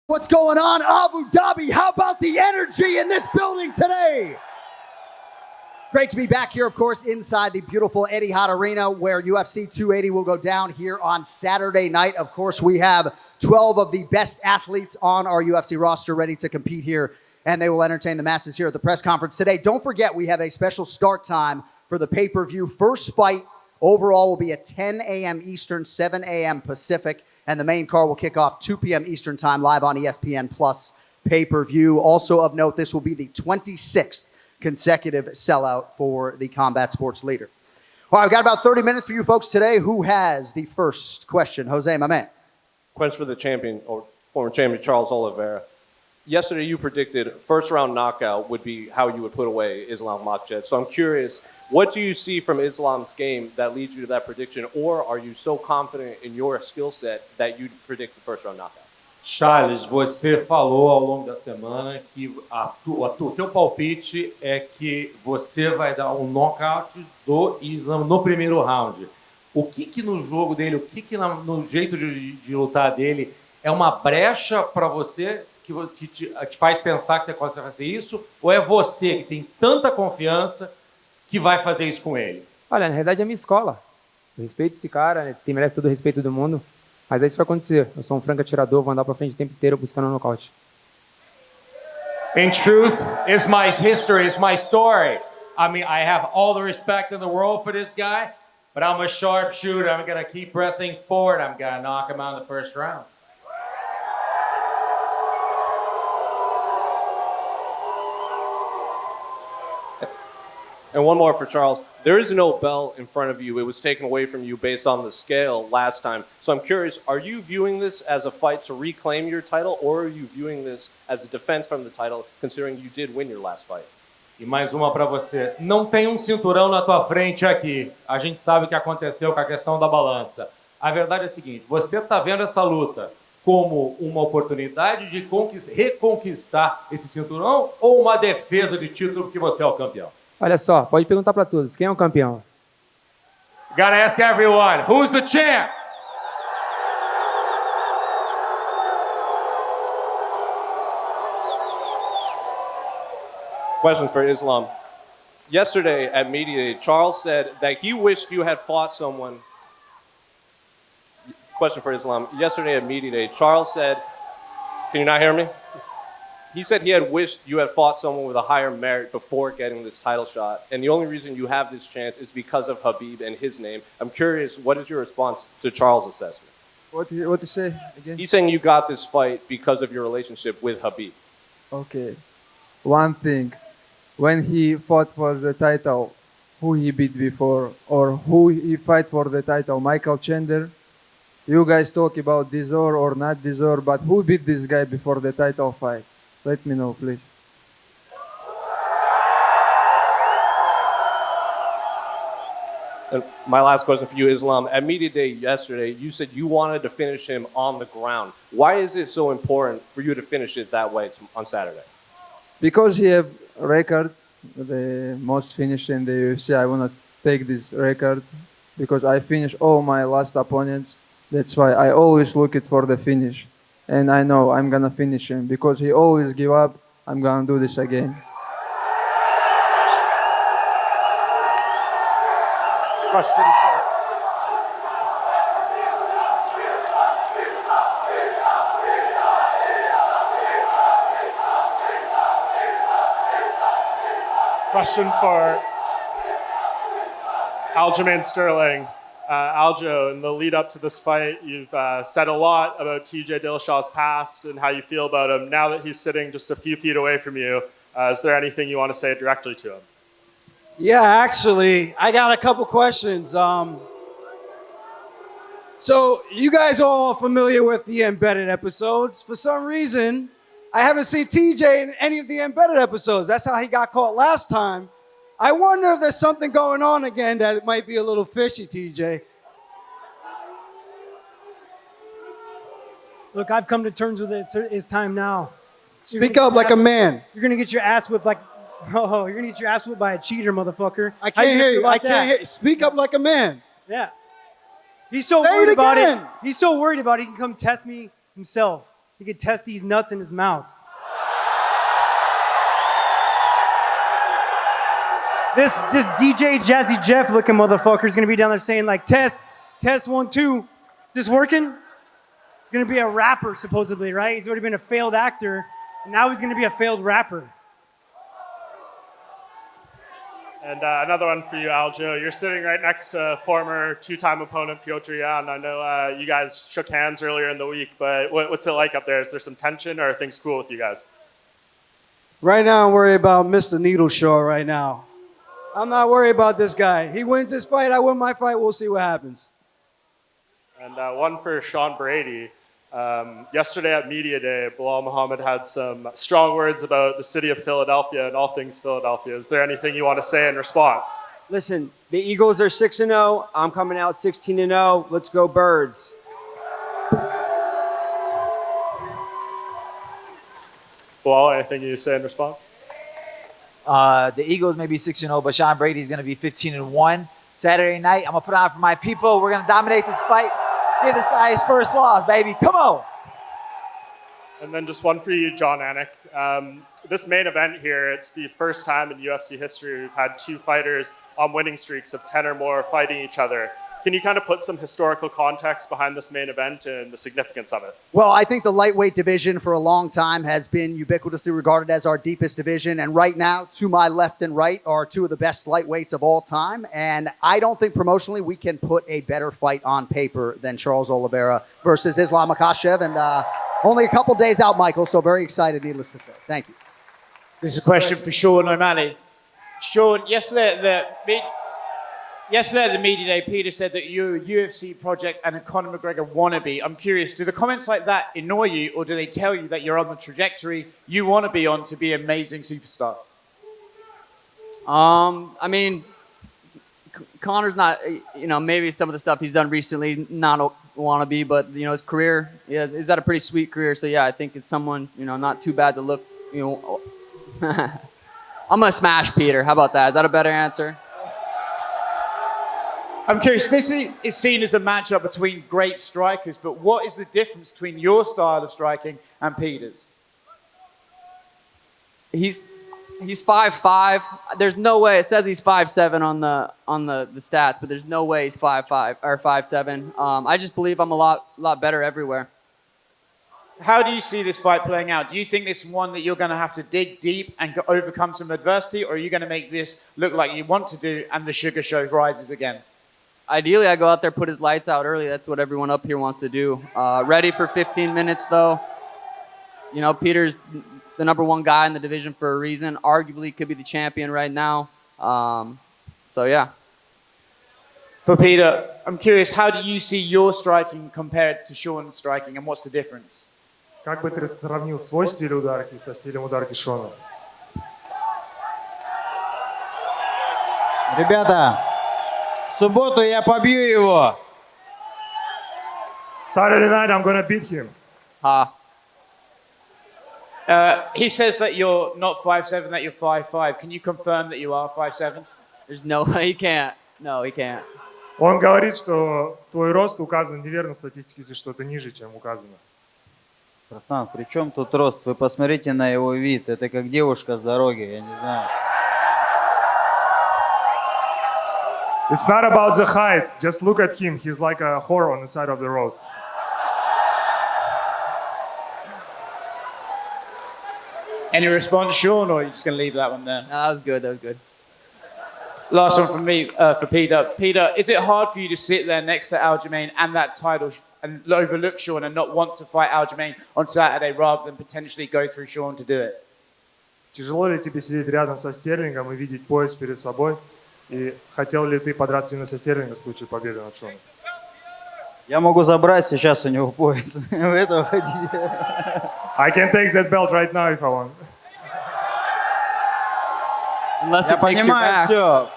What's going on, Abu Dhabi? How about the energy in this building today? Great to be back here, of course, inside the beautiful Etihad Arena where UFC 280 will go down here on Saturday night. Of course, we have 12 of the best athletes on our UFC roster ready to compete here, and they will entertain the masses here at the press conference today. Don't forget, we have a special start time for the pay-per-view. First fight overall will be at 10 a.m. Eastern, 7 a.m. Pacific. And the main card will kick off 2 p.m. Eastern time live on ESPN Plus pay-per-view. Also of note, this will be the 26th consecutive sellout for the combat sports leader. All right, we've got about 30 minutes for you folks today. Who has the first question? Jose, my man. Question for the champion, or former champion, Charles Oliveira. Yesterday you predicted first round knockout would be how you would put away Islam Makhachev. So I'm curious, what do you see from Islam's game that leads you to that prediction? Or are you so confident in your skill set that you'd predict the first round knockout? Charles, você falou ao longo da semana que o teu palpite é que você vai dar um knockout do Islam no primeiro round. O que no jogo dele, o que no jeito de lutar dele é uma brecha para você que te faz pensar que você consegue fazer isso? Ou é você que tem tanta confiança que vai fazer isso com ele? Olha, na realidade é a minha escola. Eu respeito esse cara, né? Merece todo o respeito do mundo. Mas é isso que vai acontecer. Eu sou um franco atirador, vou andar pra frente o tempo inteiro buscando um nocaute. In truth, it's my history, it's my story. I mean, I have all the respect in the world for this guy, but I'm a sharpshooter. I'm going to keep pressing forward. I'm going to knock him out in the first round. And one more for Charles. There is no belt in front of you. It was taken away from you based on the scale last time. So I'm curious, are you viewing this as a fight to reclaim your title, or are you viewing this as a defense from the title, considering you did win your last fight? E mais uma para você. Não tem um cinturão na tua frente aqui. A gente sabe o que aconteceu com a questão da balança. A verdade é a seguinte, você está vendo essa luta como uma oportunidade de reconquistar esse cinturão ou uma defesa de título porque você é o campeão? Olha só, pode perguntar para todos, quem é o campeão? Gotta ask everyone, who's the champ? Questions for Islam. Yesterday at Media Day, Charles said that he wished you had fought someone. Question for Islam. Yesterday at Media Day, Charles said, can you not hear me? He said he had wished you had fought someone with a higher merit before getting this title shot. And the only reason you have this chance is because of Khabib and his name. I'm curious, what is your response to Charles' assessment? What to say again? He's saying you got this fight because of your relationship with Khabib. Okay. One thing. When he fought for the title, who he beat before? Or who he fight for the title? Michael Chandler? You guys talk about deserve or not deserve, but who beat this guy before the title fight? Let me know, please. And my last question for you, Islam. At Media Day yesterday, you said you wanted to finish him on the ground. Why is it so important for you to finish it that way on Saturday? Because he have record, the most finished in the UFC. I want to take this record because I finish all my last opponents. That's why I always look it for the finish. And I know I'm going to finish him because he always give up. I'm going to do this again. Question for Aljamain Sterling. Aljo, in the lead up to this fight, you've said a lot about TJ Dillashaw's past and how you feel about him. Now that he's sitting just a few feet away from you, is there anything you want to say directly to him? Yeah, actually, I got a couple questions. So you guys are all familiar with the Embedded episodes. For some reason, I haven't seen TJ in any of the Embedded episodes. That's how he got caught last time. I wonder if there's something going on again that it might be a little fishy, TJ. Look, I've come to terms with it. It's time now. Speak up like a man. You're gonna get your ass whipped like, you're gonna get your ass whipped by a cheater, motherfucker. I can't hear you. I can't hear you. Speak up like a man. Yeah. He's so Say worried it about again. it. He's so worried about it. He can come test me himself. he could test these nuts in his mouth. This DJ Jazzy Jeff looking motherfucker is gonna be down there saying like, test 1, 2. Is this working? He's gonna be a rapper supposedly, right? He's already been a failed actor, and now he's gonna be a failed rapper. And another one for you, Aljo. You're sitting right next to former two-time opponent Petr. I know you guys shook hands earlier in the week, but what's it like up there? Is there some tension, or are things cool with you guys? Right now, I'm worried about Mr. Needleshaw right now. I'm not worried about this guy. He wins this fight, I win my fight, we'll see what happens. And one for Sean Brady. Yesterday at Media Day, Belal Muhammad had some strong words about the city of Philadelphia and all things Philadelphia. Is there anything you want to say in response? Listen, the Eagles are 6-0. I'm coming out 16-0. Let's go Birds. Belal, anything you say in response? The Eagles may be 6-0, but Sean Brady's going to be 15-1. Saturday night, I'm going to put on for my people. We're going to dominate this fight. Give this guy his first loss, baby. Come on. And then just one for you, John Anik. This main event here, it's the first time in UFC history we've had two fighters on winning streaks of 10 or more fighting each other. Can you kind of put some historical context behind this main event and the significance of it? Well, I think the lightweight division for a long time has been ubiquitously regarded as our deepest division. And right now, to my left and right are two of the best lightweights of all time. And I don't think promotionally we can put a better fight on paper than Charles Oliveira versus Islam Makhachev. And only a couple days out, Michael, so very excited, needless to say. Thank you. This is a question for Sean O'Malley. Sean, yesterday at the media day, Petr said that you're a UFC project and a Conor McGregor wannabe. I'm curious, do the comments like that annoy you, or do they tell you that you're on the trajectory you want to be on to be an amazing superstar? I mean, Conor's not, maybe some of the stuff he's done recently, not a wannabe, but, his career, he's had a pretty sweet career. So, yeah, I think it's someone, not too bad to look, I'm going to smash Petr. How about that? Is that a better answer? I'm curious, this is seen as a matchup between great strikers, but what is the difference between your style of striking and Peter's? He's 5'5". There's no way. It says he's 5'7" on the stats, but there's no way he's 5'5" or 5'7". I just believe I'm a lot better everywhere. How do you see this fight playing out? Do you think it's one that you're going to have to dig deep and overcome some adversity, or are you going to make this look like you want to do and the sugar show rises again? Ideally, I go out there, put his lights out early. That's what everyone up here wants to do. Ready for 15 minutes, though. Peter's the #1 guy in the division for a reason. Arguably could be the champion right now. So, yeah. For Petr, I'm curious, how do you see your striking compared to Sean's striking, and what's the difference? Как бы ты сравнил свой стиль ударки со стилем ударки Шона? Ребята, в субботу я побью его. Saturday night I'm gonna beat him. He says that you're not 5'7", that you're 5'5". Can you confirm that you are 5'7"? There's no way he can't. No, he can't. Он говорит, что твой рост указан неверно в статистике, что ты ниже, чем указано. Братан, при чем тут рост? Вы посмотрите на его вид. Это как девушка с дороги, я не знаю. It's not about the height. Just look at him. He's like a whore on the side of the road. Any response, Sean, or are you just going to leave that one there? No, that was good. That was good. Last one from me for Petr. Petr, is it hard for you to sit there next to Aljamain and that title and overlook Sean and not want to fight Aljamain on Saturday rather than potentially go through Sean to do it? Тяжело ли тебе сидеть рядом со Стерлингом и видеть пояс перед собой? И хотел ли ты подраться именно со Стерлингом в случае победы над Шоном? Я могу забрать сейчас у него пояс. Вы этого хотите? I can take that belt right now if I want. Я понимаю все.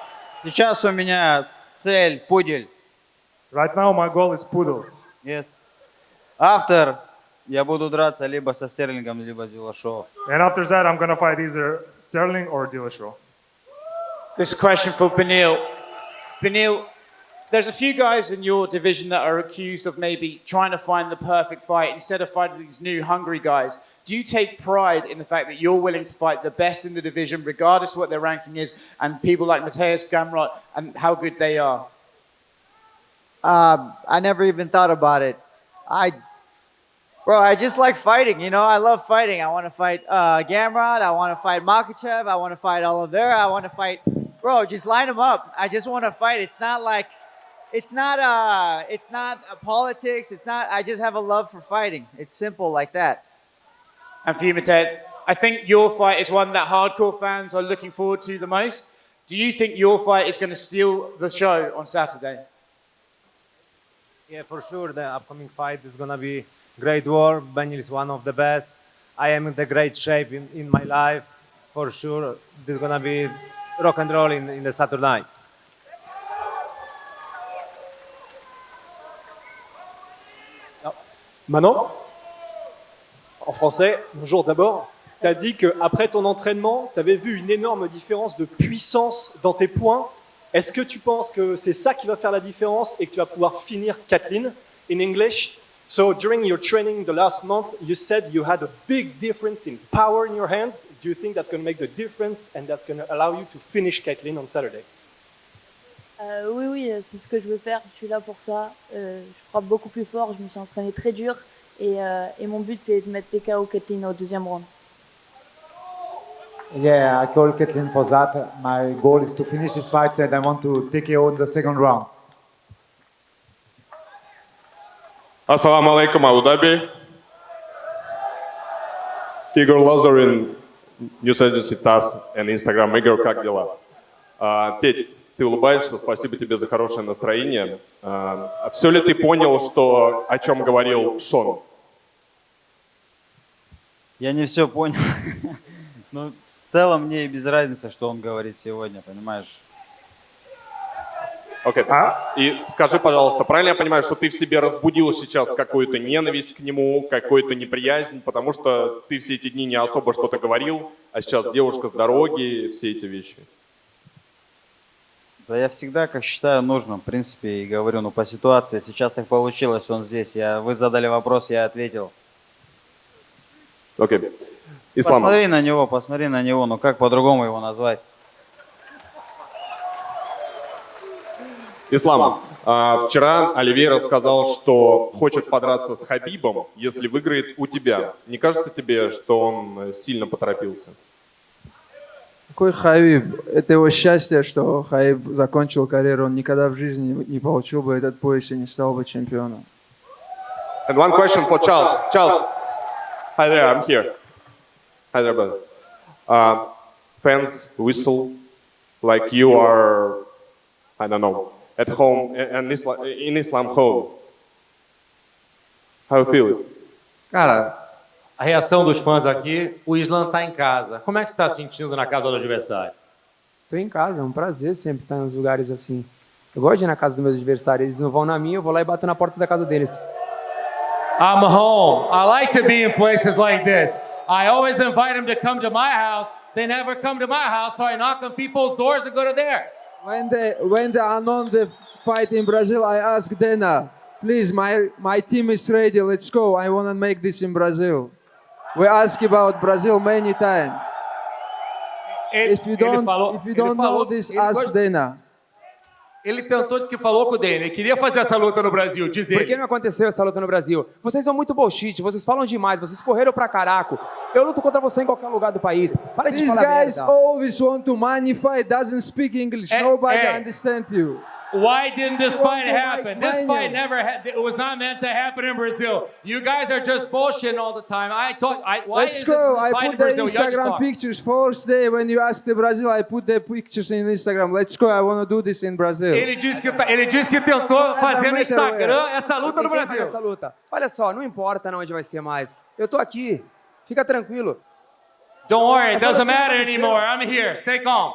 Сейчас у меня цель пудель. Right now my goal is poodle. Yes. After я буду драться либо со Стерлингом, либо с Dillashaw. And after that I'm gonna fight either Sterling or Dillashaw. This question for Beneil. Beneil, There's a few guys in your division that are accused of maybe trying to find the perfect fight instead of fighting these new hungry guys. Do you take pride in the fact that you're willing to fight the best in the division, regardless of what their ranking is, and people like Mateusz, Gamrot, and how good they are? I never even thought about it. I just like fighting, you know. I love fighting. I want to fight Gamrot. I want to fight Makhachev. I want to fight Oliveira. I want to fight, bro. Just line them up. I just want to fight. It's not politics. It's not. I just have a love for fighting. It's simple like that. And for you, Mateusz, I think your fight is one that hardcore fans are looking forward to the most. Do you think your fight is going to steal the show on Saturday? Yeah, for sure. The upcoming fight is going to be great war. Beneil is one of the best. I am in the great shape in my life. For sure. This is going to be rock and roll in the Saturday night. Manon, en français, bonjour d'abord. Tu as dit qu'après ton entraînement, tu avais vu une énorme différence de puissance dans tes poings. Est-ce que tu penses que c'est ça qui va faire la différence et que tu vas pouvoir finir Katlyn? In English, so during your training the last month, you said you had a big difference in power in your hands. Do you think that's going to make the difference and that's going to allow you to finish Katlyn on Saturday? Oui, c'est ce que je veux faire. Je suis là pour ça. Je frappe beaucoup plus fort. Je me suis entraîné très dur. Et mon but, c'est de mettre TKO Katlyn au deuxième round. Yeah, I call Katlyn for that. My goal is to finish this fight and I want to TKO in the second round. Assalamu alaikum, Abu Dhabi. Igor Lazarin, News Agency TASS and Instagram. Игорь, как дела? Петь, ты улыбаешься, спасибо тебе за хорошее настроение. Все ли ты понял, о чем говорил Шон? Я не все понял. Ну, в целом мне и без разницы, что он говорит сегодня, понимаешь? Окей. И скажи, пожалуйста, правильно я понимаю, что ты в себе разбудил сейчас какую-то ненависть к нему, какую-то неприязнь, потому что ты все эти дни не особо что-то говорил, а сейчас девушка с дороги, все эти вещи? Да я всегда, как считаю нужным, в принципе, и говорю, ну по ситуации, сейчас так получилось, он здесь, вы задали вопрос, я ответил. Окей. Ислам. Посмотри на него, ну как по-другому его назвать? Ислам, вчера Оливейра сказал, что хочет подраться с Хабибом, если выиграет у тебя. Не кажется тебе, что он сильно поторопился? Какой Хабиб? Это его счастье, что Хабиб закончил карьеру. Он никогда в жизни не получил бы этот пояс и не стал бы чемпионом. And one question for Charles. Charles, hi there, I'm here. Hi there, brother. Fans whistle like you are, I don't know, at home, in Islam home. How you feel? Cara, a reação dos fãs aqui, o Islam está em casa. Como é que você está se sentindo na casa do adversário? Estou em casa, é um prazer sempre estar nos lugares assim. Eu gosto de ir na casa dos meus adversários, eles não vão na minha, eu vou lá e bato na porta da casa deles. I'm home. I like to be in places like this. I always invite them to come to my house. They never come to my house, so I knock on people's doors and go to theirs. When the announced the fight in Brazil, I asked Dana, please, my team is ready, let's go. I want to make this in Brazil. We ask about Brazil many times. If you don't know this, ask Dana. Ele tentou, disse que falou com o Dana, ele queria fazer essa luta no Brasil, diz ele. Por que não aconteceu essa luta no Brasil? Vocês são muito bullshit, vocês falam demais, vocês correram pra caraco. Eu luto contra você em qualquer lugar do país. Para de falar merda. These guys always want to magnify, doesn't speak English, nobody understands you. Why didn't this fight happen? This fight never it was not meant to happen in Brazil. You guys are just bullshitting all the time. Why Let's go. I put the Instagram pictures. First day when you asked the Brazil, I put the pictures in Instagram. Let's go. I want to do this in Brazil. Ele disse que tentou fazer no Instagram essa luta no Brasil. Essa luta. Olha só, não importa onde vai ser mais. Eu tô aqui. Fica tranquilo. Don't worry, it doesn't matter anymore. I'm here. Stay calm.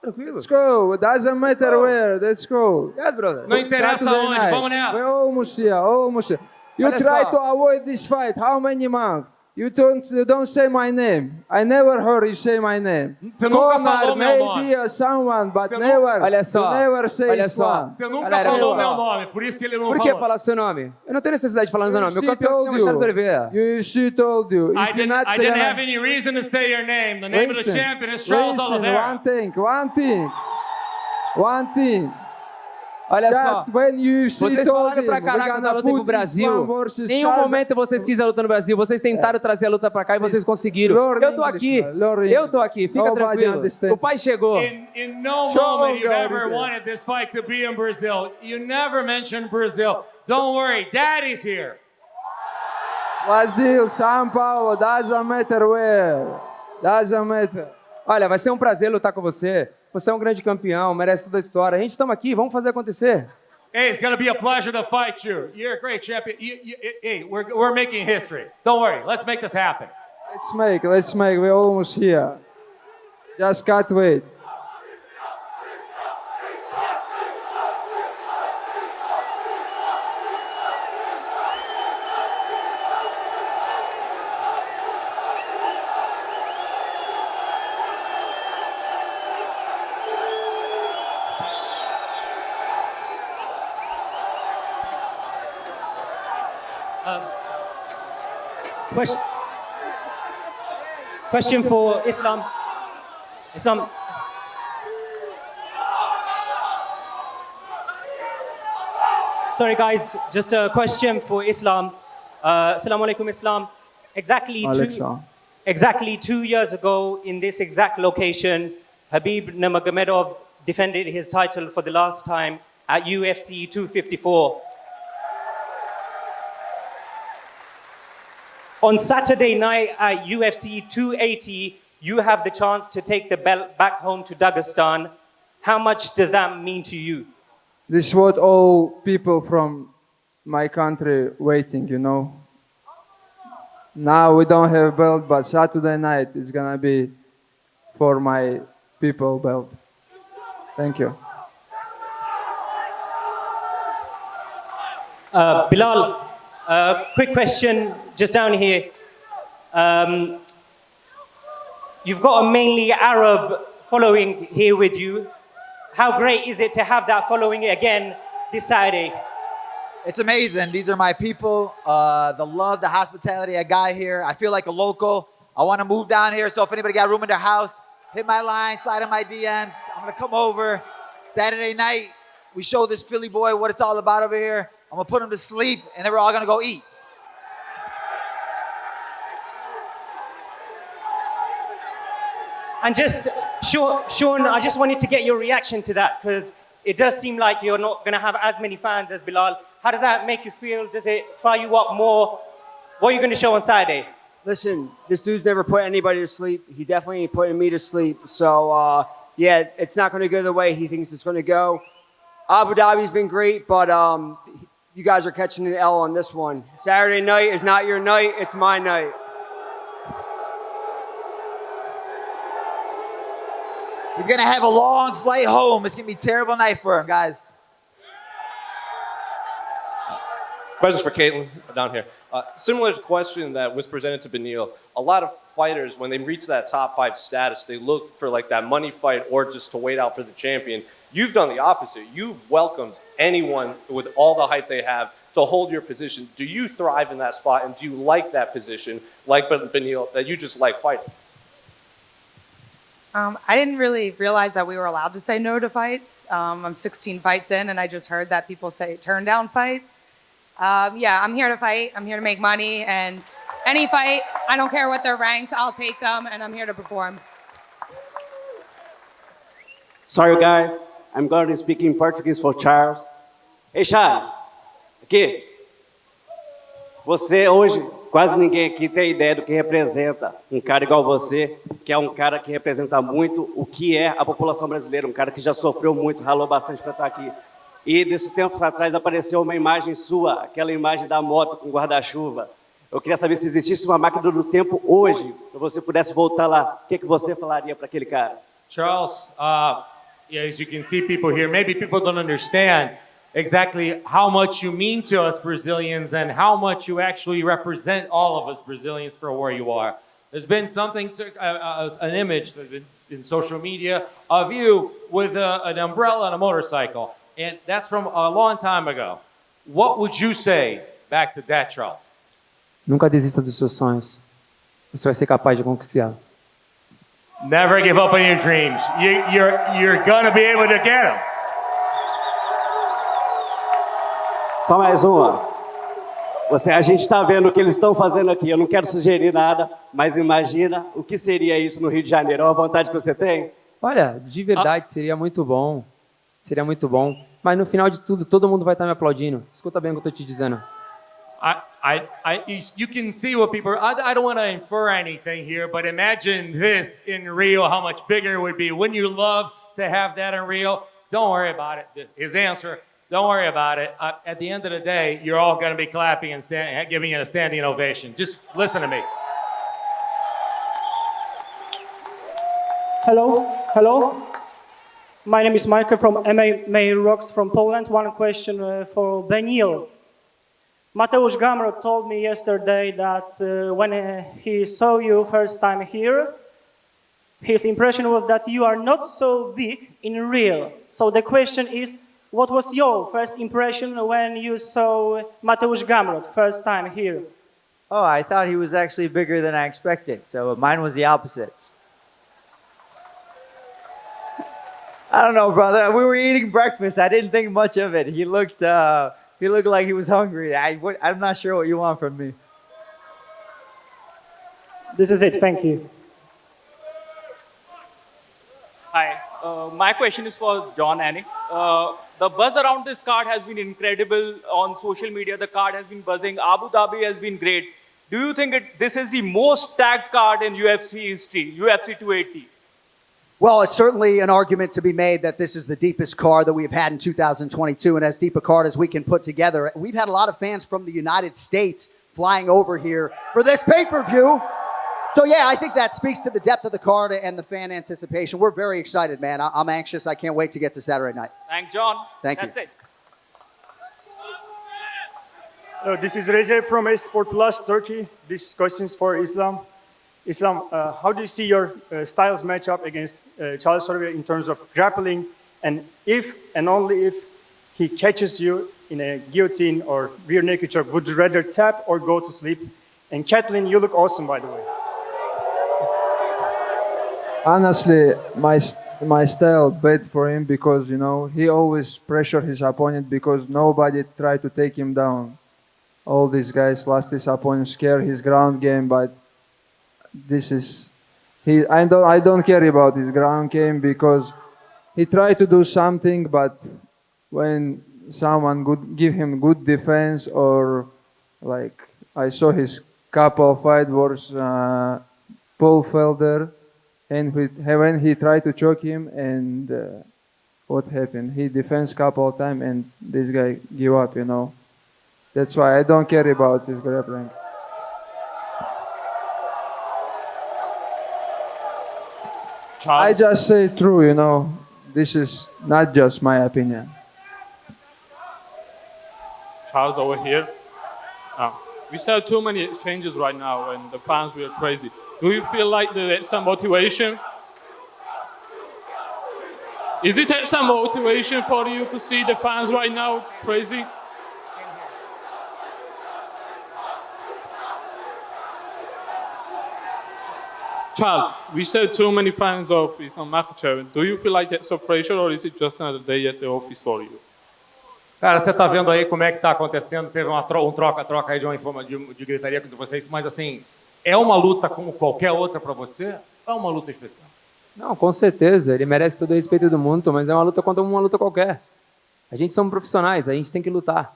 Let's go. It doesn't matter where. Let's go. Yes, brother. Não interessa onde. Vamos nessa. We're almost here. You try to avoid this fight. How many months? You don't say my name. I never heard you say my name. Você nunca falou meu maybe nome. Someone, but Você never. Olha só, You never say olha só. Islam. Você nunca Galera, falou olha só. meu nome, por isso que ele não Por que falou. falar seu nome? Eu não tenho necessidade de falar seu nome. Meu She campeão se told chama you. Charles Oliveira. She told you. I If you're didn't, not I didn't gonna- have any reason to say your name. The name of the Listen, champion is Charles listen, Oliveira. One thing. Olha Just só, when you see vocês told falaram pra him, caraca we're da gonna luta pro put Brasil. Islam versus Nenhum Charles- momento vocês quiseram a luta no Brasil. Vocês tentaram trazer a luta pra cá e vocês conseguiram. Lord Eu tô aqui. English, Lord Eu tô aqui. Fica Nobody tranquilo. understand. O pai chegou. In no Show moment me you've your ever detail. wanted this fight to be in Brazil. You never mentioned Brazil. Don't worry, Daddy's here. Brazil, São Paulo, doesn't matter where. Doesn't matter. Olha, vai ser um prazer lutar com você. Você é um grande campeão, merece toda a história. A gente estamos aqui, vamos fazer acontecer. Hey, it's going to be a pleasure to fight you. You're a great champion. Hey, we're making history. Don't worry, let's make this happen. Let's make. We're almost here. Just can't wait. Question for Islam. Sorry guys, just a question for Islam. Assalamu alaikum Islam. Exactly 2 years ago in this exact location, Habib Nurmagomedov defended his title for the last time at UFC 254. On Saturday night at UFC 280, you have the chance to take the belt back home to Dagestan. How much does that mean to you? This is what all people from my country waiting, you know. Now we don't have belt, but Saturday night is gonna be for my people belt. Thank you. Belal, quick question just down here. You've got a mainly Arab following here with you. How great is it to have that following again this Saturday? It's amazing. These are my people. The love, the hospitality I got here. I feel like a local. I want to move down here. So if anybody got room in their house, hit my line, slide in my DMs. I'm going to come over. Saturday night, we show this Philly boy what it's all about over here. I'm going to put him to sleep, and then we're all going to go eat. And just, Sean, I just wanted to get your reaction to that because it does seem like you're not going to have as many fans as Belal. How does that make you feel? Does it fire you up more? What are you going to show on Saturday? Listen, this dude's never put anybody to sleep. He definitely ain't putting me to sleep. So, yeah, it's not going to go the way he thinks it's going to go. Abu Dhabi's been great, but you guys are catching an L on this one. Saturday night is not your night. It's my night. He's going to have a long flight home. It's going to be a terrible night for him, guys. Questions for Katlyn down here. Similar question that was presented to Beneil. A lot of fighters, when they reach that top 5 status, they look for like that money fight or just to wait out for the champion. You've done the opposite. You've welcomed anyone with all the hype they have to hold your position. Do you thrive in that spot, and do you like that position, like Beneil, that you just like fighting? I didn't really realize that we were allowed to say no to fights. I'm 16 fights in, and I just heard that people say turn down fights. Yeah, I'm here to fight. I'm here to make money, and any fight, I don't care what they're ranked, I'll take them, and I'm here to perform. Sorry, guys. I'm going to speak in Portuguese for Charles. Hey, Charles. Aqui. Você hoje, quase ninguém aqui tem ideia do que representa um cara igual você, que é um cara que representa muito o que é a população brasileira, um cara que já sofreu muito, ralou bastante para estar aqui. E desses tempos atrás apareceu uma imagem sua, aquela imagem da moto com guarda-chuva. Eu queria saber se existisse uma máquina do tempo hoje, se você pudesse voltar lá, o que você falaria para aquele cara? Charles, yeah, as you can see people here, maybe people don't understand. exactly how much you mean to us Brazilians and how much you actually represent all of us Brazilians for where you are. There's been something, an image in social media of you with an umbrella and a motorcycle, and that's from a long time ago. What would you say back to that, Charles? Nunca desista dos seus sonhos. Você vai ser capaz de conquistá-los. Never give up on your dreams. You're gonna be able to get them. Só mais uma. A gente está vendo o que eles estão fazendo aqui. Eu não quero sugerir nada, mas imagina o que seria isso no Rio de Janeiro. Olha a vontade que você tem. Olha, de verdade, seria muito bom. Seria muito bom. Mas no final de tudo, todo mundo vai estar me aplaudindo. Escuta bem o que eu estou te dizendo. You can see what people. I don't want to infer anything here, but imagine this in Rio, how much bigger it would be. Wouldn't you love to have that in Rio? Don't worry about it. His answer, don't worry about it. At the end of the day, you're all going to be clapping and giving it a standing ovation. Just listen to me. Hello. My name is Michael from MMA Rocks from Poland. One question for Beneil. Mateusz Gamrot told me yesterday that when he saw you first time here, his impression was that you are not so big in real. So the question is, what was your first impression when you saw Mateusz Gamrot first time here? Oh, I thought he was actually bigger than I expected. So mine was the opposite. I don't know, brother. We were eating breakfast. I didn't think much of it. He looked like he was hungry. I'm not sure what you want from me. This is it. Thank you. Hi. My question is for John Anik. The buzz around this card has been incredible on social media. The card has been buzzing. Abu Dhabi has been great. Do you think this is the most tagged card in UFC history, UFC 280? Well, it's certainly an argument to be made that this is the deepest card that we've had in 2022, and as deep a card as we can put together. We've had a lot of fans from the United States flying over here for this pay-per-view. So, yeah, I think that speaks to the depth of the card and the fan anticipation. We're very excited, man. I'm anxious. I can't wait to get to Saturday night. Thanks, John. Thank you. That's it. This is Recep from Sport Plus, Turkey. This question is for Islam. Islam, how do you see your styles match up against Charles Oliveira in terms of grappling? And if and only if he catches you in a guillotine or rear naked choke, would you rather tap or go to sleep? And Katlyn, you look awesome, by the way. Honestly, my style bad for him because, he always pressure his opponent because nobody tried to take him down. All these guys lost his opponent, scare his ground game, but I don't care about his ground game because he tried to do something, but when someone give him good defense or like I saw his couple fight was Paul Felder, and when he tried to choke him and what happened? He defends couple of times and this guy give up, That's why I don't care about his grappling. I just say true, This is not just my opinion. Charles over here. We saw too many exchanges right now and the fans were crazy. Do you feel like there's some motivation? Is it some motivation for you to see the fans right now crazy? Charles, we saw too many fans of Makhachev. Do you feel like that's a pressure or is it just another day at the office for you? Cara, você tá vendo aí como é que tá acontecendo? Teve um troca-troca aí de gritaria com vocês, mas assim, é uma luta como qualquer outra para você? Ou é uma luta especial? Não, com certeza. Ele merece todo o respeito do mundo, mas é uma luta contra uma luta qualquer. A gente somos profissionais, a gente tem que lutar.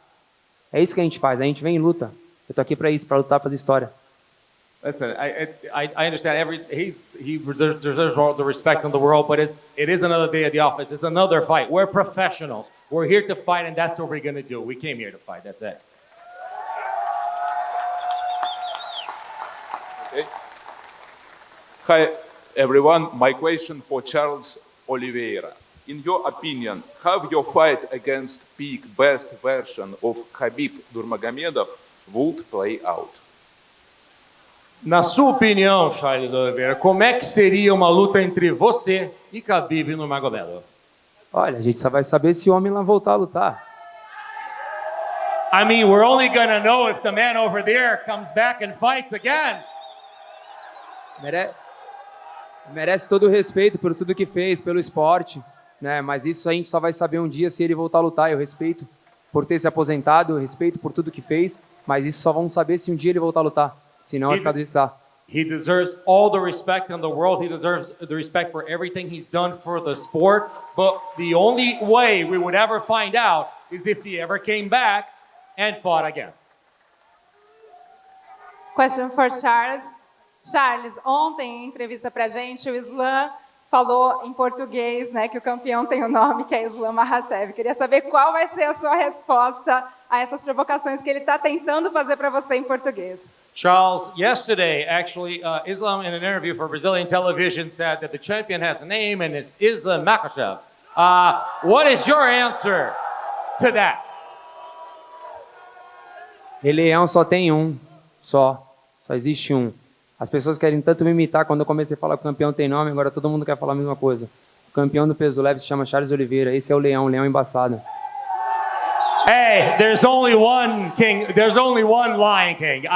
É isso que a gente faz, a gente vem e luta. Eu tô aqui para isso, para lutar, fazer história. Listen, I understand he deserves all the respect in the world, but it is another day at the office. It's another fight. We're professionals. We're here to fight, and that's what we're going to do. We came here to fight. That's it. Okay. Hi, everyone. My question for Charles Oliveira. in your opinion, how your fight against peak best version of Khabib Nurmagomedov would play out? Na sua opinião, Charles Oliveira, como é que seria uma luta entre você e Khabib Nurmagomedov? Olha, a gente só vai saber se o homem lá voltar a lutar. I mean, we're only gonna know if the man over there comes back and fights again. Merece todo o respeito por tudo que fez, pelo esporte, né? Mas isso a gente só vai saber um dia se ele voltar a lutar. Eu respeito por ter se aposentado, eu respeito por tudo que fez, mas isso só vamos saber se um dia ele voltar a lutar. Senão vai ficar do jeito que tá. He deserves all the respect in the world. He deserves the respect for everything he's done for the sport. But the only way we would ever find out is if he ever came back and fought again. Question for Charles. Charles, ontem, em entrevista pra gente, o Islam falou em português, né, que o campeão tem um nome, que é Islam Makhachev. Queria saber qual vai ser a sua resposta a essas provocações que ele está tentando fazer para você em português. Charles, yesterday, actually, Islam, in an interview for Brazilian television, said that the champion has a name and it's Islam Makhachev. What is your answer to that? Rei Leão só tem um, só existe um. As pessoas querem tanto me imitar. Quando eu comecei a falar que o campeão tem nome, agora todo mundo quer falar a mesma coisa. O campeão do peso leve se chama Charles Oliveira. Esse é o Leão embaçado. Hey, there's only one king. There's only one Lion King.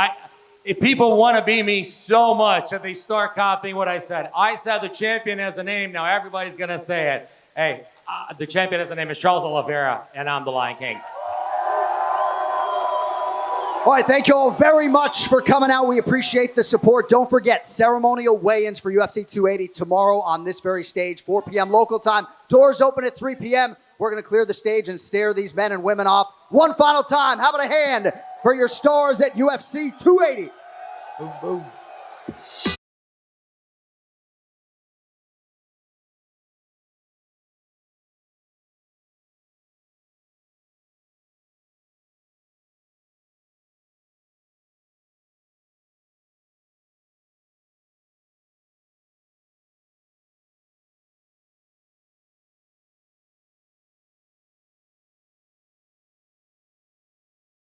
If people want to be me so much that they start copying what I said. I said the champion has a name. Now everybody's gonna say it. Hey, the champion has a name is Charles Oliveira, and I'm the Lion King. All right, thank you all very much for coming out. We appreciate the support. Don't forget, ceremonial weigh-ins for UFC 280 tomorrow on this very stage, 4 p.m. local time. Doors open at 3 p.m. We're going to clear the stage and stare these men and women off one final time. How about a hand for your stars at UFC 280? Boom, boom.